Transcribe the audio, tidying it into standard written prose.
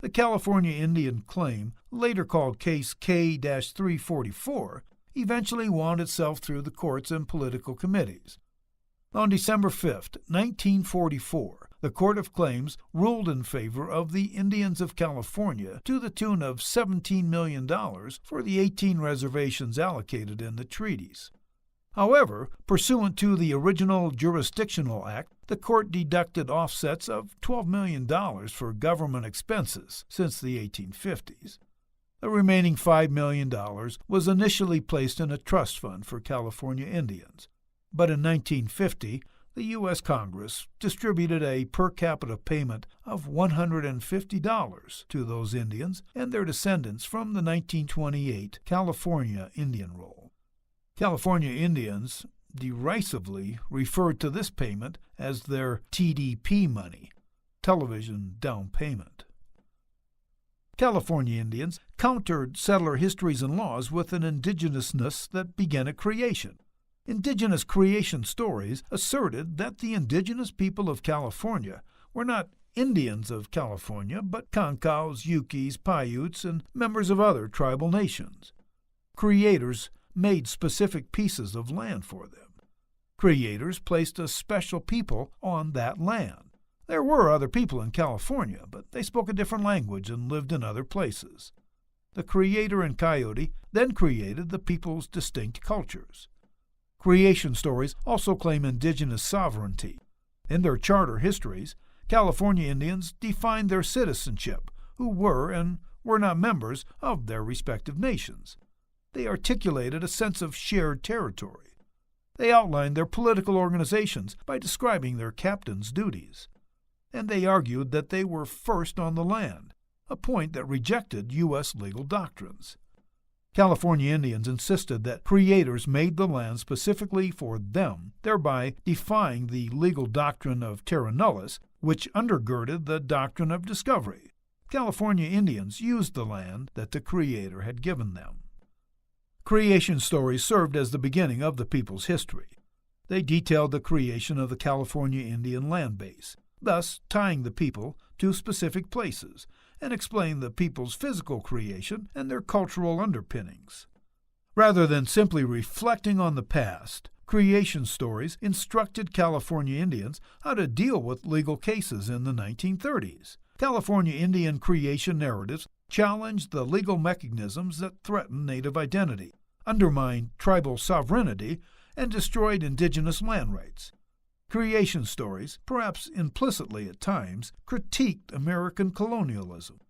The California Indian claim, later called Case K-344, eventually wound itself through the courts and political committees. On December 5, 1944, the Court of Claims ruled in favor of the Indians of California to the tune of $17 million for the 18 reservations allocated in the treaties. However, pursuant to the original Jurisdictional Act, the court deducted offsets of $12 million for government expenses since the 1850s. The remaining $5 million was initially placed in a trust fund for California Indians, but in 1950, the U.S. Congress distributed a per capita payment of $150 to those Indians and their descendants from the 1928 California Indian Roll. California Indians derisively referred to this payment as their TDP money, television down payment. California Indians countered settler histories and laws with an indigenousness that began at creation. Indigenous creation stories asserted that the indigenous people of California were not Indians of California, but Concows, Yukis, Paiutes, and members of other tribal nations. Creators made specific pieces of land for them. Creators placed a special people on that land. There were other people in California, but they spoke a different language and lived in other places. The Creator and Coyote then created the people's distinct cultures. Creation stories also claim indigenous sovereignty. In their charter histories, California Indians defined their citizenship, who were and were not members of their respective nations. They articulated a sense of shared territory. They outlined their political organizations by describing their captains' duties. And they argued that they were first on the land, a point that rejected U.S. legal doctrines. California Indians insisted that creators made the land specifically for them, thereby defying the legal doctrine of terra nullius, which undergirded the doctrine of discovery. California Indians used the land that the Creator had given them. Creation stories served as the beginning of the people's history. They detailed the creation of the California Indian land base, thus tying the people to specific places, and explained the people's physical creation and their cultural underpinnings. Rather than simply reflecting on the past, creation stories instructed California Indians how to deal with legal cases in the 1930s. California Indian creation narratives challenged the legal mechanisms that threatened Native identity, undermined tribal sovereignty, and destroyed indigenous land rights. Creation stories, perhaps implicitly at times, critiqued American colonialism.